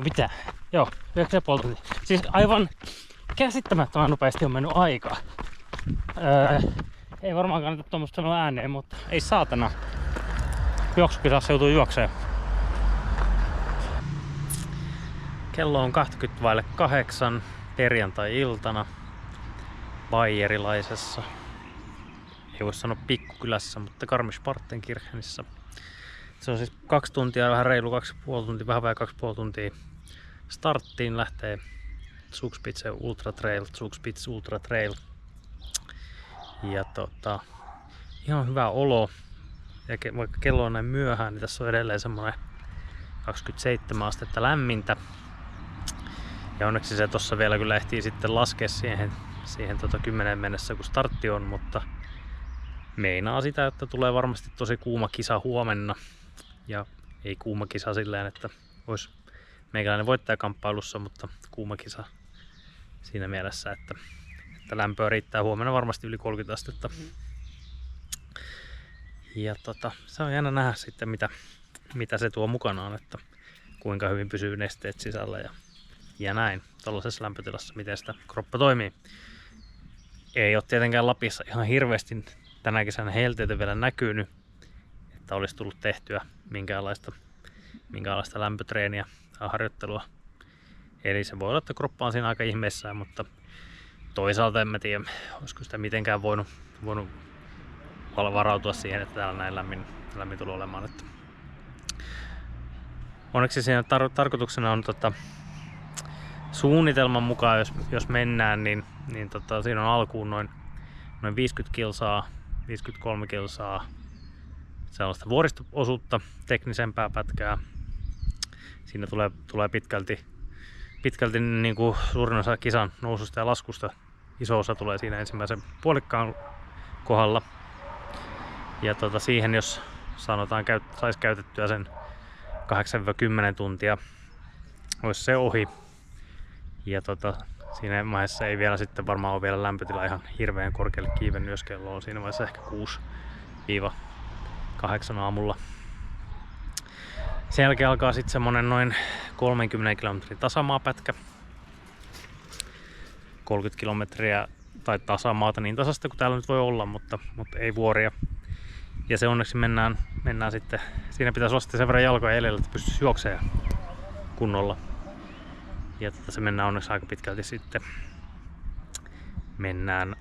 Mitä? Joo, 9,5 tuntia. Siis aivan käsittämättömän nopeasti on mennyt aikaa. Ei varmaan kannata tuommoista sanoa ääneen, mutta ei saatana. Juoksukisassa joutuu juokseen. Kello on 7:20 perjantai-iltana bayerilaisessa. Ei voi sanoa pikkukylässä, mutta Garmisch-Partenkirchenissä. Se on siis 2 tuntia, vähän reilu 2,5 tuntia, vähän vajaa 2,5 tuntia. Starttiin lähtee Zugspitze Ultra Trail. Ja ihan hyvä olo. Ja vaikka kello on näin myöhään, niin tässä on edelleen semmoinen 27 astetta lämmintä. Ja onneksi se tossa vielä kyllä ehtii sitten laskea siihen 10 mennessä kun startti on, mutta meinaa sitä, että tulee varmasti tosi kuuma kisa huomenna. Ja ei kuuma kisa silleen, että olisi meikäläinen voittajakamppailussa, mutta kuuma kisa siinä mielessä, että lämpöä riittää huomenna varmasti yli 30 astetta. Ja se on jännä nähdä sitten mitä se tuo mukanaan, että kuinka hyvin pysyy nesteet sisällä ja näin tuollaisessa lämpötilassa, miten sitä kroppa toimii. Ei ole tietenkään Lapissa ihan hirveästi tänä kesänä helteitä vielä näkynyt, että olisi tullut tehtyä minkäänlaista lämpötreeniä tai harjoittelua. Eli se voi olla, että kroppa on siinä aika ihmeessään, mutta toisaalta en mä tiedä, olisiko sitä mitenkään voinut varautua siihen, että täällä näin lämmin tulee olemaan. Että onneksi siinä tarkoituksena on suunnitelman mukaan, jos mennään, niin siinä on alkuun noin 50 kilsaa, 53 kilsaa sellaista vuoristo-osuutta, teknisempää pätkää. Siinä tulee pitkälti niin kuin suurin osa kisan noususta ja laskusta. Iso osa tulee siinä ensimmäisen puolikkaan kohdalla. Ja siihen jos sanotaan saisi käytettyä sen 8-10 tuntia, olisi se ohi. Ja siinä vaiheessa ei vielä sitten varmaan ole vielä lämpötila ihan hirveän korkealle kiivennyt, jos kello on siinä vaiheessa ehkä 6-8 aamulla. Sen jälkeen alkaa sitten semmonen noin 30 kilometrin tasamaapätkä. 30 kilometriä tai tasamaata, niin tasasta kuin täällä nyt voi olla, mutta ei vuoria. Ja se onneksi mennään sitten, siinä pitäisi olla sen verran jalkoja edellä, että pystyisi juoksemaan kunnolla. Ja se mennään onneksi aika pitkälti sitten. Mennään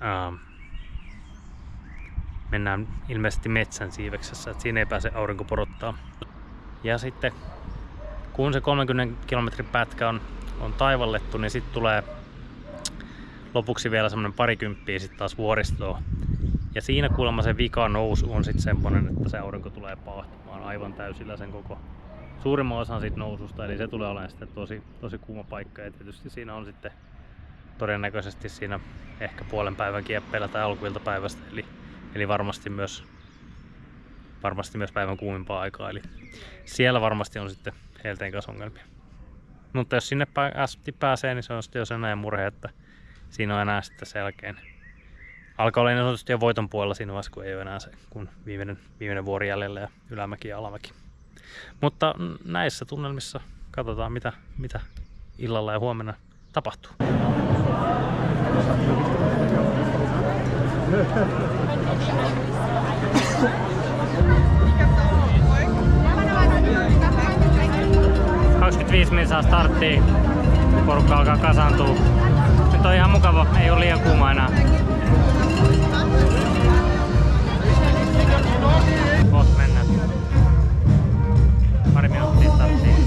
ilmeisesti metsän siiveksessä, että siinä ei pääse aurinko porottaa. Ja sitten kun se 30 kilometrin pätkä on taivallettu, niin sitten tulee lopuksi vielä semmonen 20 sitten taas vuoristoa. Ja siinä kuulemma se vika nousu on sitten semmonen, että se aurinko tulee paahtumaan aivan täysillä sen koko suurimman osan siitä noususta. Eli se tulee olemaan sitten tosi kuuma paikka. Ja tietysti siinä on sitten todennäköisesti siinä ehkä puolen päivän kieppeillä tai alkuiltapäivästä. Eli varmasti myös päivän kuumimpaa aikaa. Eli siellä varmasti on sitten helteen kanssa ongelmia. Mutta jos sinne asti pääsee, niin se on sitten jo sellainen murhe, että siinä on enää sitten sen jälkeen. Alkaa olla niin sanotusti jo voiton puolella siinä vaiheessa, kun ei ole enää se kun viimeinen vuori jäljellä ja ylämäki ja alamäki. Mutta näissä tunnelmissa katsotaan mitä illalla ja huomenna tapahtuu. Minsaa starttiin. Porukka alkaa kasaantua. Nyt on ihan mukava, ei ole liian kuuma enää. Kohta mennään. Pari minuuttia starttiin.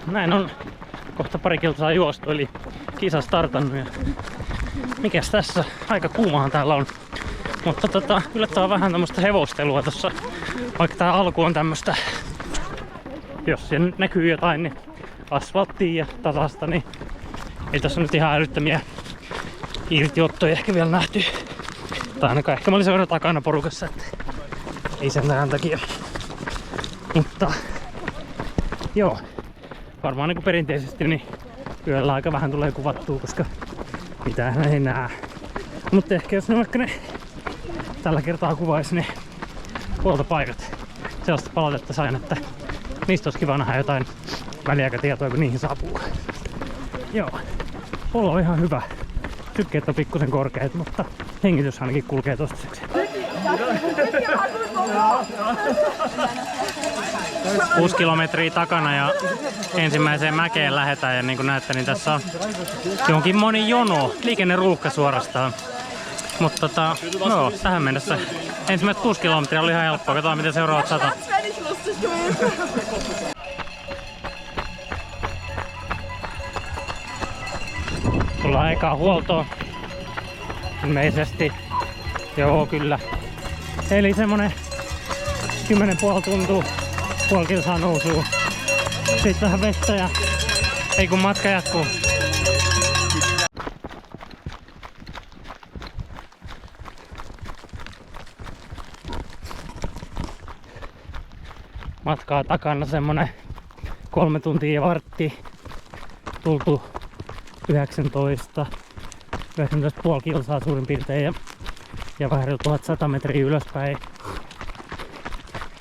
Näin on kohta pari kilsaa juostu, eli kisa startannut ja mikäs tässä, aika kuumahan täällä on. Mutta yllättävän vähän tämmöstä hevostelua tossa, vaikka tää alku on tämmöstä, jos siellä nyt näkyy jotain, niin asfalttia ja tasasta, niin ei tässä nyt ihan älyttömiä irtiottoja ehkä vielä nähty. Tai ainakaan ehkä mä olin sen verran takana porukassa, että ei sen takia. Mutta joo, varmaan niin kuin perinteisesti niin yöllä aika vähän tulee kuvattua, koska mitään ei näe. Mutta ehkä jos ne vaikka ne tällä kertaa kuvaisi ne huoltopaikat, sellaista palautetta sain, että niistä olisi kiva nähdä jotain väliaikatietoa, kun niihin saapuu. Joo, polo on ihan hyvä. Sykkeet on pikkusen korkeat, mutta hengitys ainakin kulkee toistaiseksi. 6 kilometriä takana ja ensimmäiseen mäkeen lähdetään ja niin kuin näette, niin tässä on jonkin moni jono, liikenneruuhka suorastaan. Mutta joo, tähän mennessä ensimmäiset 6 kilometriä oli ihan helppoa, katsotaan miten seuraavat 100. Tullaan ekaa huoltoon. Ilmeisesti. Joo, kyllä. Eli semmonen 10,5 tuntua, puoli kilsaa nousuu. Sitten vähän vettä ja ei kun matka jatkuu. Matkaa takana semmonen 3 tuntia ja vartti. Tultu 19,5 kilsaa suurin piirtein ja vähän 1100 metriä ylöspäin.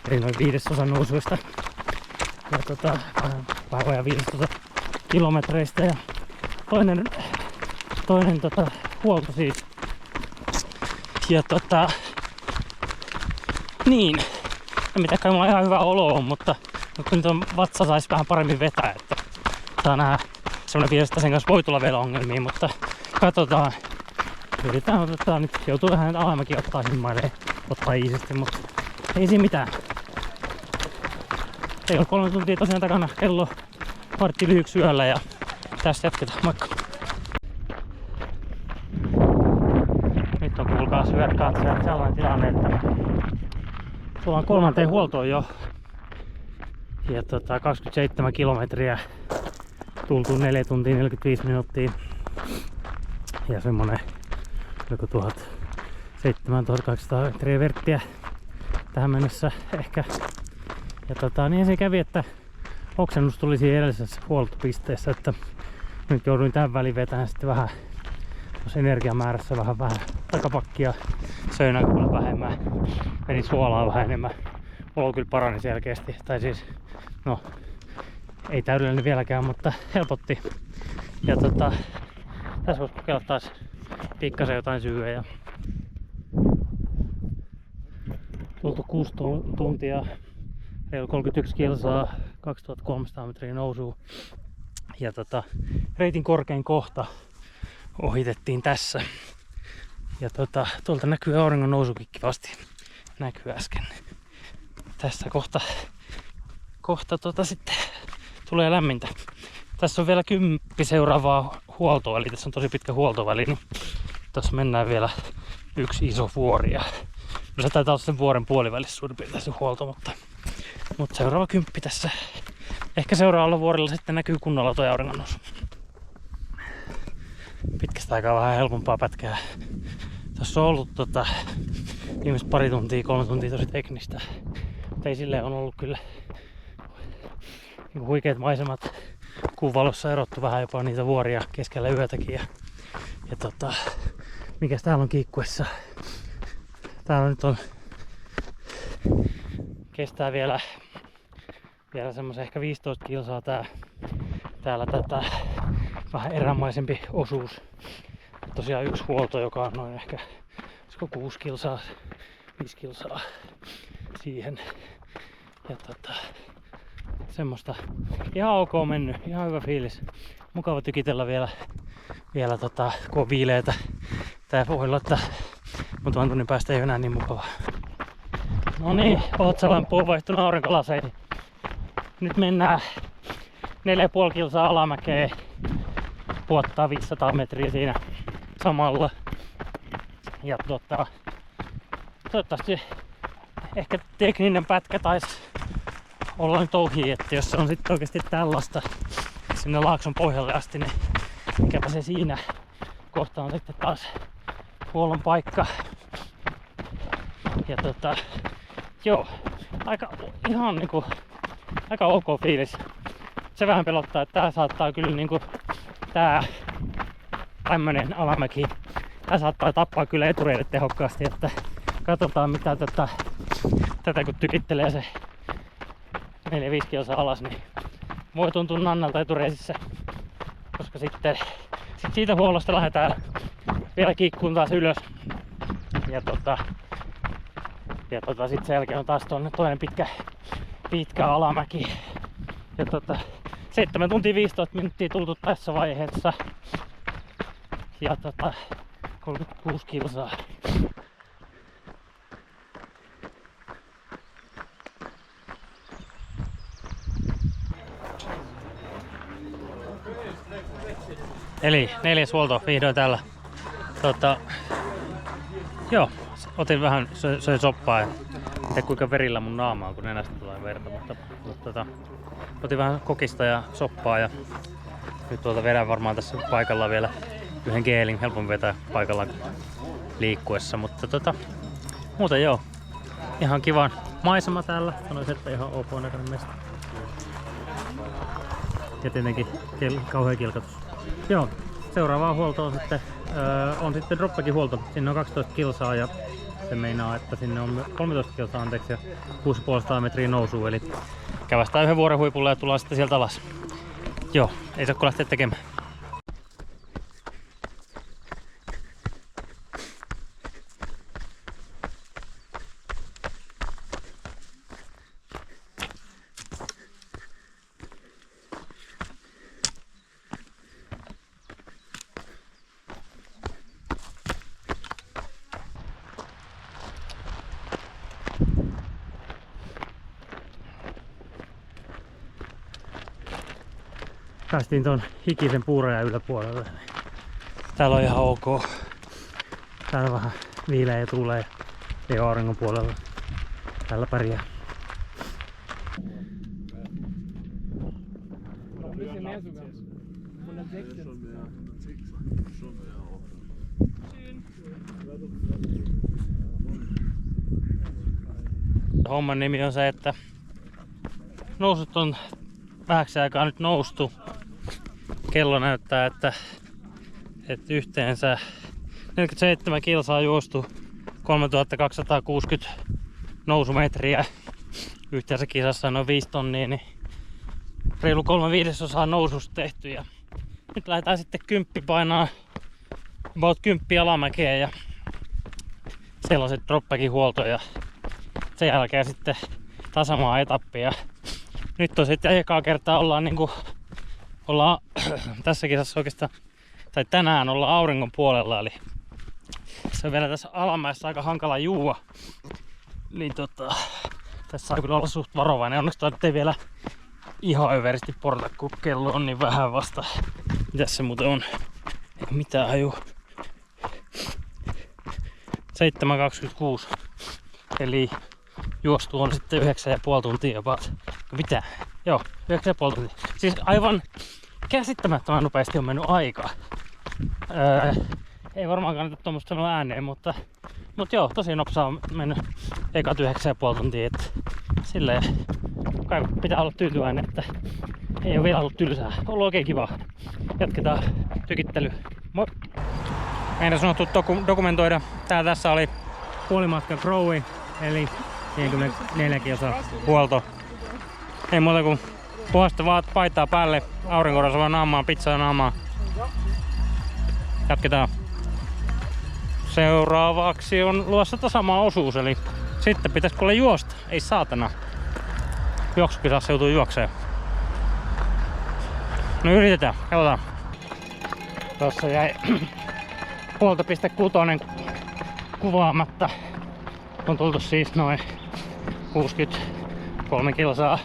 Eli noin 1/5 nousuista. Ja vähän vajaa 15 kilometreistä ja toinen huolto siis. Ja niin. En mitä kai mulla ihan hyvä olo on, mutta nyt on vatsa saisi vähän paremmin vetää, että saa nähdä. Semmoinen viesti, sen kanssa voi tulla vielä ongelmia, mutta katsotaan. Yritetään nyt. Joutuu vähän alamäkin ottaa himmailee, ottaa iisisti, mutta ei siinä mitään. Ei ole 3 tuntia tosiaan takana, kello 1:15 yöllä ja tästä jatketaan. Moikka! Nyt on kuulkaa syökkaatsijat sellainen tilanne, että tullaan 3. huoltoon jo. Ja 27 kilometriä. Tultu 4 tuntia 45 minuuttia. Ja semmonen joku 1700-1800 metriä verttiä tähän mennessä ehkä. Ja niin se kävi, että oksennus tuli siinä edellisessä huoltopisteessä, että nyt jouduin tämän välin vetämään sitten vähän tuossa energiamäärässä vähän takapakkia. Söin aika paljon vähemmän. Vedin suolaa vähän enemmän. Olo kyllä parani selkeästi. Tai siis, no, ei täydellinen vieläkään, mutta helpotti. Ja tässä voisi kokeilla taas pikkasen jotain syyä. Ja tultu 6 tuntia, reilu 31 kilsaa, 2300 metriä nousua. Ja reitin korkein kohta ohitettiin tässä. Ja tuolta näkyy auringon nousukin kivasti. Näkyy äsken. Tässä kohta sitten tulee lämmintä. Tässä on vielä 10 seuraavaa huoltoa, eli tässä on tosi pitkä huoltoväli, niin tässä mennään vielä yksi iso vuori. Ja se taitaa olla sen vuoren puolivälissä suurin piirtein se huolto, mutta seuraava 10 tässä. Ehkä seuraavalla vuorella sitten näkyy kunnolla tuo auringonnousu. Pitkästä aikaa vähän helpompaa pätkää. Tässä on ollut viimeiset 2 tuntia, 3 tuntia tosi teknistä. Mutta ei silleen on ollut kyllä niin huikeat maisemat. Kuun valossa erottu vähän jopa niitä vuoria keskellä yötäkin. Ja mikäs täällä on kiikkuessa? Täällä nyt on kestää vielä semmoisen ehkä 15 kilsaa täällä vähän erämaisempi osuus. Tosiaan yksi huolto, joka on noin ehkä 6 kilsaa, 5 kilsaa siihen. Ja semmoista ihan ok mennyt, ihan hyvä fiilis. Mukava tykitellä vielä kun on viileetä. Tää voi olla, että muutaman tunnin päästä ei ole enää niin mukavaa. No niin, otsalamppu on vaihtunut aurinkolaseihin. Nyt mennään 4,5 kilsaa alamäkeä. Puottaa 500 metriä siinä samalla. Ja toivottavasti ehkä tekninen pätkä taisi olla nyt ohi, että jos se on sitten oikeasti tällaista sinne laakson pohjalle asti, niin mikäpä se siinä kohta on sitten taas huollon paikka. Ja joo, ihan niinku aika ok fiilis. Se vähän pelottaa, että tää saattaa kyllä niinku tämmönen alamäki, tää saattaa tappaa kyllä etureidet tehokkaasti, että katsotaan mitä tätä kun tykittelee se 4-5 kilsaa alas, niin voi tuntua nannalta etureisissä, koska sitten siitä huollosta lähdetään vielä kiikkuun taas ylös ja sitten sen jälkeen on taas toinen pitkä alamäki ja 7 tuntia 15 minuuttia tultu tässä vaiheessa ja 36 kilsaa. Eli 4. huolto vihdoin täällä. Joo, otin vähän, söin soppaa ja en tiedä kuinka verillä mun naama on, kun nenästä tulee verta, mutta otin vähän kokista ja soppaa ja nyt vedän varmaan tässä paikalla vielä yhden geelin, helpompi vetää paikallaan liikkuessa, mutta muuten joo, ihan kiva maisema täällä, sanoisin, että ihan ok näköinen mesta. Ja tietenkin kauhea kilkatus. Joo, seuraava huolto on sitten dropback huolto. Sinne on 12 kilsaa ja se meinaa, että sinne on 13 kilsaa anteeksi ja 6,5 metriä nousua. Eli kävästään yhden vuoren huipulle ja tullaan sitten sieltä alas. Joo, ei saa kun lähteä tekemään. Päästiin ton hikisen puurajan yläpuolelle. Täällä on ihan ok. Täällä vähän viileä ja tuulee. Ei oo auringon puolella. Täällä pärjää. Homman nimi on se, että nousut on vähäksi aikaa nyt noustu. Kello näyttää, että yhteensä 47 kilsaa juostu 3260 nousumetriä. Yhteensä kisassa noin 5 tonnia, niin reilu 3/5 noususta tehty. Ja nyt lähdetään sitten 10 painaa about 10 alamäkeä ja siellä on se dropbackin huolto ja sen jälkeen sitten tasamaa etappia. Nyt on sitten ekaa kertaa ollaan tässä kisassa oikeastaan, tai tänään ollaan auringon puolella, eli se on vielä tässä alamäessä aika hankala juua. Niin tässä saa kyllä olla suht varovainen. Onneksi ei vielä ihan överisti porta, kun kello on niin vähän vasta. Mitäs se muuten on? Ei mitään haju. 7:26. Eli juostu on sitten 9,5 tuntia jopa. Mitä? Joo, 9,5 tuntia. Siis aivan käsittämättömän nopeasti on mennyt aikaa. Ei varmaan kannata tuommoista sanoa ääneen, mutta joo, tosi nopsaa on mennyt ekat 9,5 tuntia. Että silleen kai pitää olla tyytyväinen, että ei ole vielä ollut tylsää. Ollut oikein kiva. Jatketaan tykittelyä. Moi! Meidän sanottu dokumentoida. Tässä oli puolimatka Crowi, eli 44 kilsaa huolto. Ei muuta kuin puhasta vaan paitaa päälle, aurinkorasvaa naamaan, pizzaa naamaan. Jatketaan. Seuraavaksi on luossa tasama osuus, eli sitten pitäisi kuule juosta. Ei saatana. Juoksukisassa joutuu juokseen. No yritetään, katsotaan. Tossa jäi 1,5,6 kuvaamatta. On tultu siis noin 63 kilsaa.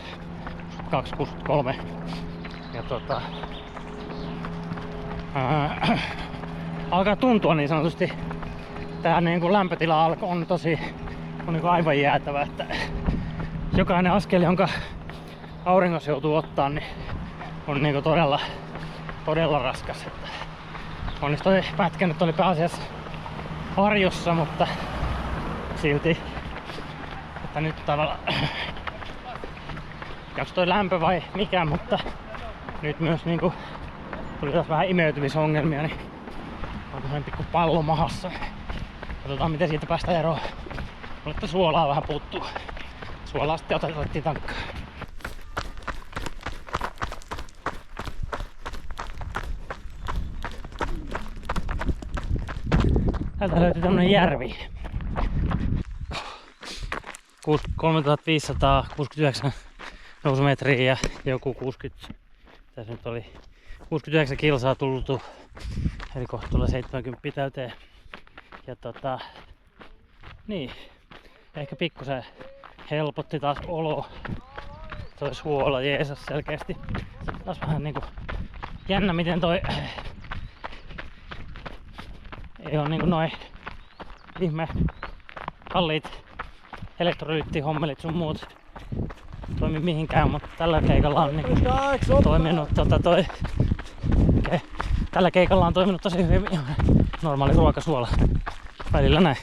263. Ja alkaa tuntua niin sanotusti. Tää niin lämpötila on tosi niin aivan jäätävä, että jokainen askel, jonka auringossa joutuu ottaa, niin on niin todella raskas. Että onneksi toi pätkä nyt oli pääasiassa harjossa, mutta silti että nyt tavallaan onko toi lämpö vai mikä, mutta nyt myös niinku tuli taas vähän imeytymisongelmia, niin on semmonen pikku pallo mahassa. Katsotaan miten siitä päästään eroon. Mutta suolaa vähän puuttuu. Suolaa sitten otettiin tankkaan. Täältä löytyy tämmönen järvi. 3569 nousumetriä ja joku 60, tässä nyt oli 69 kilsaa tultu, eli kohta tulee 70 täyteen. Ja niin, ehkä pikkusen helpotti taas olo. Toi suola jeesas selkeästi. Taas vähän niinku jännä miten toi ei oo niinku noin ihme kalliit elektrolyyttihommelit sun muut toimi mihinkään, mutta tällä keikalla on niinku toiminut tällä keikalla on toiminut tosi hyvin normaali ruokasuola. Välillä näin.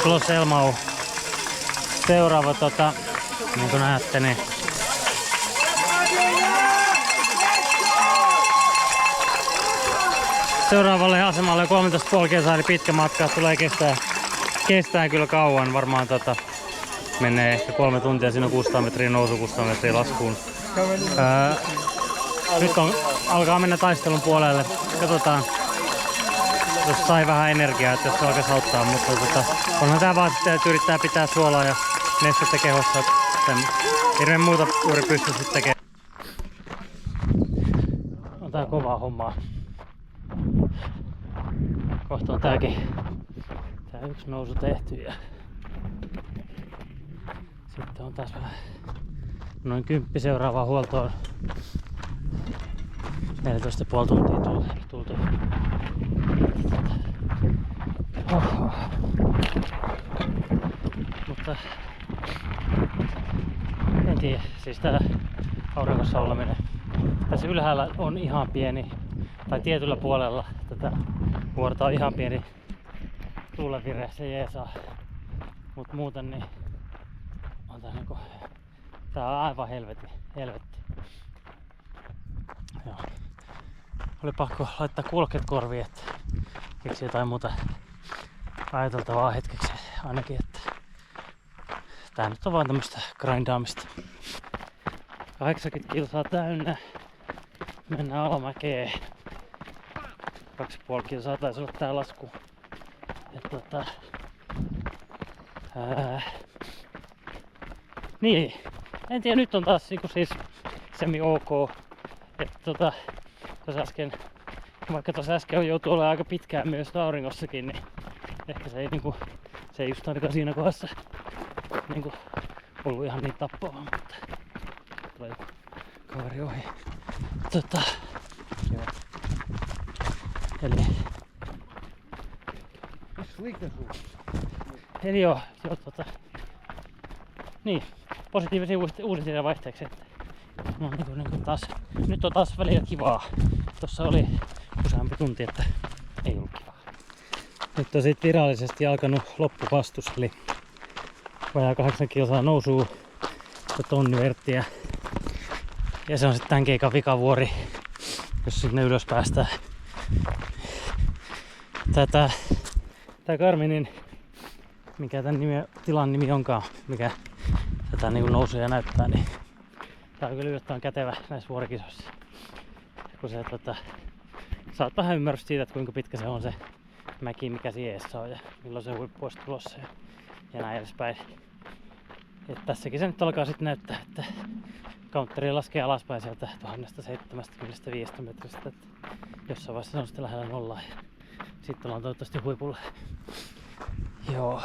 Los Elmau. Seuraava niin kuin näette niin seuraavalle asemalle 13,5 kilsaa, eli pitkä matka, tulee kestää kyllä kauan, varmaan menee ehkä 3 tuntia, siinä on 600 metriä nousu, 600 metriä laskuun. Nyt alkaa mennä taistelun puolelle, katsotaan jos sai vähän energiaa, että jos se alkaisi auttaa, mutta onhan tää vaan sitten, että yrittää pitää suolaa ja nestettä kehossa, sen hirveän muuta juuri pysty sitten tekemään. On tää kovaa hommaa. Kohta on tää yksi nousu tehty ja sitten on taas vähän noin 10 seuraavaa huoltoon. 14,5 tuntia tultu. Oho. Mutta en tiedä, siis tää auringossa oleminen. Tässä ylhäällä on ihan pieni, tai tietyllä puolella tätä vuorta on ihan pieni tuulevire, se jeesaa. Mut muuten niin on tää niinku, tää on aivan helvetti. Joo. Oli pakko laittaa kuulokkeet korviin, että keksi jotain muuta ajateltavaa hetkeksi ainakin, että tää nyt on vaan tämmöstä grindaamista. 80 kilsaa täynnä. Mennään alamäkeen. 2,5 kilsaa taisi olla tää lasku. Ja niin, en tiedä, nyt on taas siis semi ok. Että tuossa äsken, vaikka tuossa äsken on joutu olemaan aika pitkään myös aurinkossakin, niin ehkä se ei niinku, se ei just ainakaan siinä kohdassa niinku ollut ihan niin tappavaa, mutta tulee joku kaveri ohi. Joo. Eli joo, niin, positiivisia uutisia vaihteeksi, että no, niin taas, nyt on taas välillä kivaa. Tuossa oli useampi tunti, että ei ollut kivaa. Nyt on sitten virallisesti alkanut loppupastus, eli vajaa 8 kilsaa nousuu tonniverttiä. Ja se on sitten tämän keikan vikavuori, jos sinne ylös päästään. Tää Garminin, mikä tän tilan nimi onkaan, mikä tätä niinku nousuja näyttää, niin tää on kyllä yllättävän kätevä näissä vuorikisoissa. Kun se saat vähän ymmärrystä siitä, että kuinka pitkä se on se mäki, mikä siellä on ja milloin se huippu olisi tulossa ja näin edespäin. Et tässäkin se nyt alkaa sitten näyttää, että counteri laskee alaspäin sieltä 1075 metristä. Että jossain vaiheessa se on sitten lähellä nollaa ja sitten ollaan toivottavasti huipulla. Joo.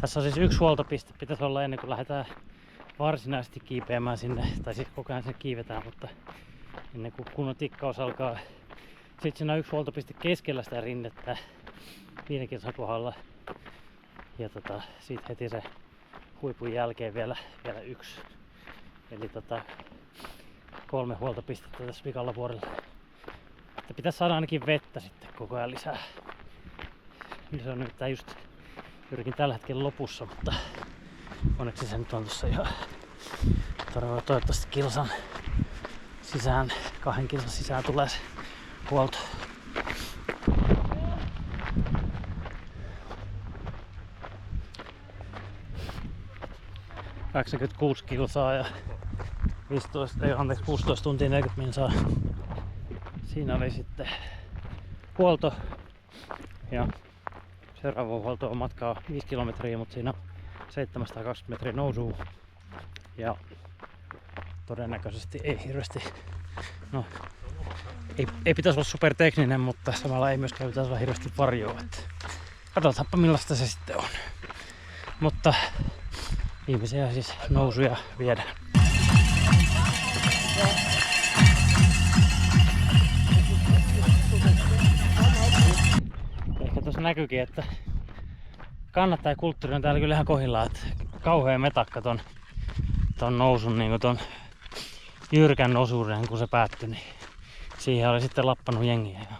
Tässä on siis yksi huoltopiste, pitäisi olla ennen kuin lähdetään varsinaisesti kiipeämään sinne, tai siis koko ajan sen kiivetään, mutta ennen kuin kunnon tikkaus alkaa. Sitten siinä on yksi huoltopiste keskellä sitä rinnettä 5 kilsan kohdalla. Ja siitä heti se huipun jälkeen vielä yksi. Eli 3 huoltopistettä tässä vikalla vuorella. Että pitäisi saada ainakin vettä sitten koko ajan lisää. Se on nyt just yritin tällä hetkellä lopussa, mutta onneksi se nyt on tossa ihan toivottavasti kilsan sisään, 2 kilsan sisään tulee se huolto. — 86 kilsaa ja 16 tuntia 40 minsaa. Siinä oli sitten huolto ja seuraava huolto on matkaa 5 kilometriä, mutta siinä on 720 metriä nousua ja todennäköisesti ei hirveästi, no ei pitäisi olla supertekninen, mutta samalla ei myöskään pitäisi olla hirveästi varjoa. Katsotaanpa millaista se sitten on. Mutta viimeisiä siis nousuja viedään. Ehkä tuossa näkyykin, että kannattajakulttuuri on täällä kyllä ihan kohdillaan, että kauhea metakka ton nousun, niin ton jyrkän osuuden, kun se päättyi, niin siihen oli sitten lappannut jengiä ja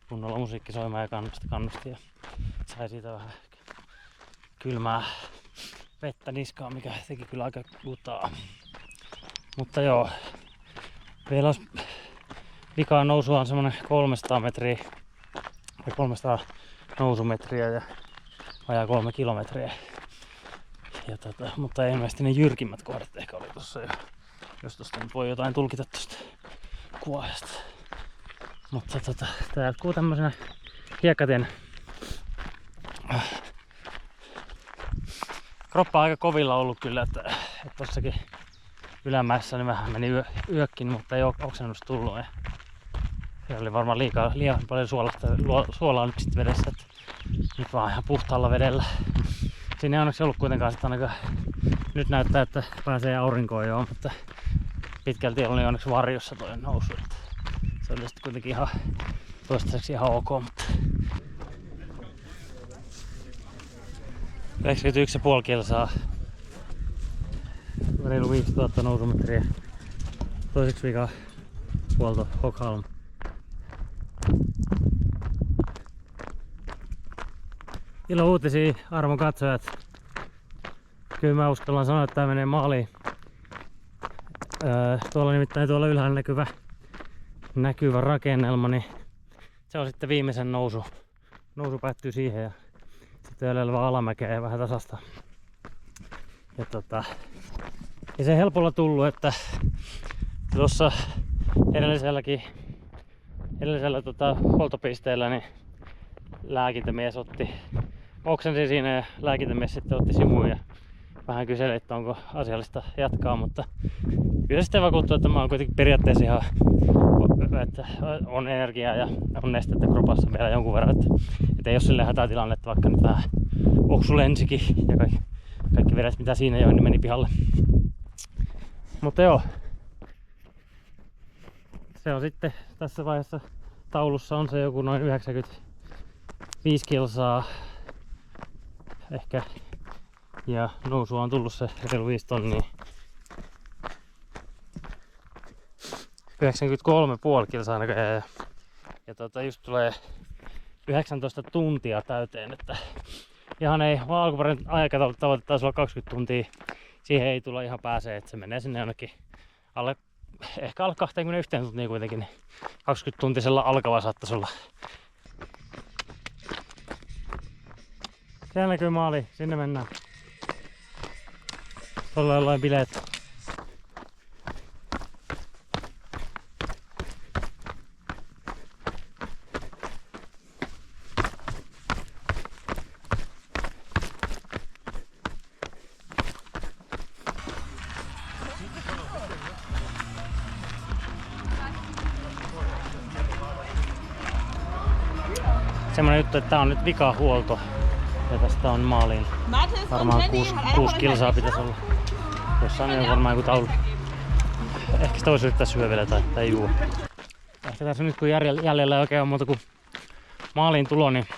kunnolla musiikki soimaan ja kannusti ja sai siitä vähän kylmää vettä niskaan, mikä teki kyllä aika kutaa. Mutta joo, vielä olisi vikaa nousua on semmonen 300 metriä ja 300 nousumetriä ja vajaa 3 kilometriä. Ja mutta ilmeisesti ne jyrkimmät kohdat ehkä oli tossa jo, jos tosta nyt voi jotain tulkita tosta kuvasta. Mutta tää jatkuu tämmösenä hiekkatien. Kroppa on aika kovilla ollut kyllä, että tossakin ylämäessä niin vähän meni yökkin, mutta ei oksennusta tullut. Ja se oli varmaan liian paljon suolaa nyt sit vedessä, että nyt vaan ihan puhtaalla vedellä. Siinä ei onneksi ollut kuitenkaan sitten ainakaan, nyt näyttää, että pääsee aurinkoon jo, mutta pitkälti oli onneksi varjossa toi nousu. Että se oli sitten kuitenkin ihan toistaiseksi ihan ok, mutta 91,5 kilsaa, reilu 5000 nousumetriä, toiseksi vika huolto Hogholm. Ilo uutisia, arvon katsojat. Kyllä mä uskallan sanoa, että tää menee maaliin. Tuolla nimittäin tuolla ylhäällä näkyvä rakennelma, niin se on sitten viimeisen nousu. Nousu päättyy siihen ja sitten jäljellä vaan alamäkeä ja vähän tasasta. Ja ei se helpolla tullut, että tuossa edellisellä huoltopisteellä niin lääkintämies oksensi siinä ja lääkintämies sitten otti simuun ja vähän kyseli, että onko asiallista jatkaa, mutta kyllä sitten vakuuttuu, että mä oon kuitenkin periaatteessa ihan, että on energiaa ja on nestettä kropassa vielä jonkun verran, että ei ole silleen hätätilanne, että vaikka nyt vähän oksu lensikin ja kaikki vedet mitä siinä join, niin meni pihalle. Mutta joo, se on sitten tässä vaiheessa taulussa on se joku noin 95 kilsaa ehkä ja nousua on tullut se reilu 5 tonnia. 93,5 kilsaa näköjään ja just tulee 19 tuntia täyteen, että ihan ei, alkuperäinen aikataulu tavoite taisi olla 20 tuntia, siihen ei tulla ihan pääsee, että se menee sinne jonnekin ehkä alle 21 tuntia kuitenkin, niin 20 tuntisella alkava saattaisi olla. Siellä näkyy maali, sinne mennään. Tuolla jollain bileet. Semmoinen juttu, että tää on nyt vikahuolto ja tästä on maaliin varmaan 6 kilsaa pitäisi olla. Jossain on varmaan joku taulu. Ehkä sitä voisi yrittää syödä vielä tai juo. Ehkä tässä nyt kun jäljellä ei oikein ole muuta kuin maaliin tulo, niin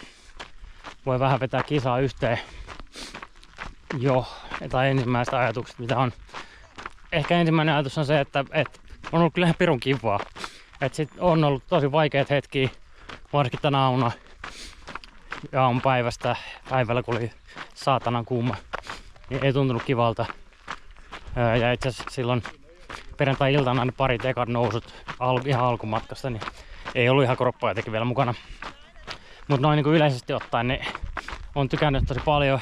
voi vähän vetää kisaa yhteen jo. Tai ensimmäistä ajatuksista mitä on. Ehkä ensimmäinen ajatus on se, että on ollut kyllä ihan pirun kivaa. Et sit on ollut tosi vaikeat hetkiä, varsinkin tänä aamuna ja aamupäivästä päivällä, kun oli saatanan kuuma, niin ei tuntunut kivalta. Ja itse asiassa silloin perjantai-iltana ne parit ekat nousut ihan alkumatkasta, niin ei ollut ihan kroppaa jotenkin vielä mukana. Mutta noin niin kuin yleisesti ottaen, niin on tykännyt tosi paljon.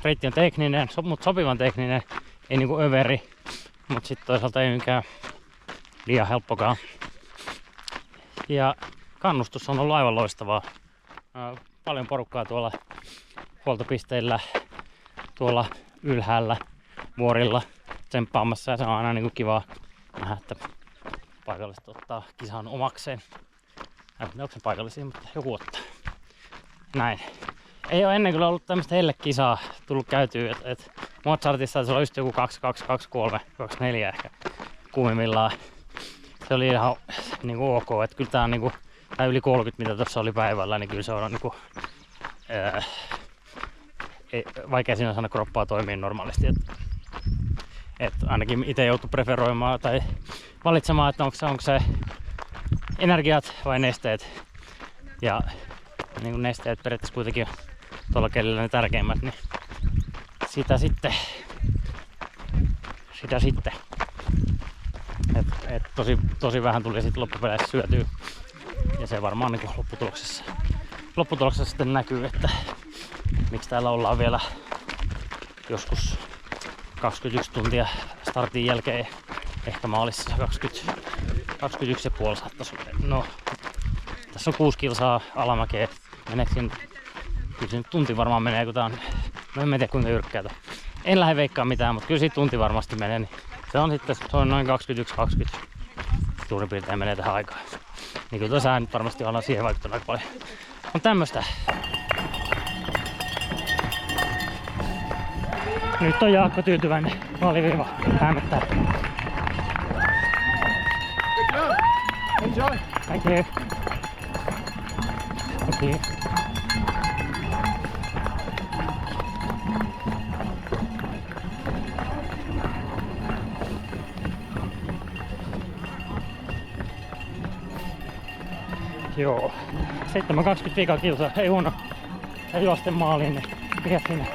Reitti on tekninen, mutta sopivan tekninen, ei niinku överi, mutta sitten toisaalta ei mikään liian helppokaan. Ja kannustus on ollut aivan loistavaa. Paljon porukkaa tuolla huoltopisteillä, tuolla ylhäällä, vuorilla tsemppaamassa, ja se on aina niinku kiva nähdä, että paikalliset ottaa kisan omakseen. Onko se paikallisia, mutta joku ottaa. Näin. Ei ole ennen kyllä ollut tämmöistä hellekisaa tullut käytyä, että Mozartissa se oli just joku 22, 23, 24 ehkä kuumimmillaan. Se oli ihan niinku ok, että kyllä tää on niinku, tää yli 30 mitä tuossa oli päivällä, niin kyllä se on niinku vaikea siinä sanoa kroppaa toimii normaalisti. Et ainakin itse joutuu preferoimaan tai valitsemaan, että onko se energiat vai nesteet. Ja niin nesteet periaatteessa kuitenkin tuolla kellillä ne tärkeimmät, niin sitä sitten. Et tosi vähän tuli sitten loppupeleissä syötyä. Ja se varmaan niin lopputuloksessa sitten näkyy, että miksi täällä ollaan vielä joskus 21 tuntia startin jälkeen. Ehkä maalissa 21,5 saattaisi. No, tässä on 6 kilsaa alamäkeä. Meneekö siinä? Kyllä se nyt tunti varmaan menee, kun tää on. No en tiedä kuinka jyrkkää tää. En lähde veikkaan mitään, mutta kyllä siitä tunti varmasti menee. Niin se on sitten noin 21-20 suurin piirtein menee tähän aikaan. Niin kyllä tuossa nyt varmasti ollaan siihen vaikuttanut aika paljon. On tämmöstä. Nyt on Jaakko tyytyväinen. Maaliviiva hämöttää. Enjoy. Thank you. Thank you. Joo. 7.20 kilsaa. Ei huono. Ja juosten maaliin, niin mikä siinä?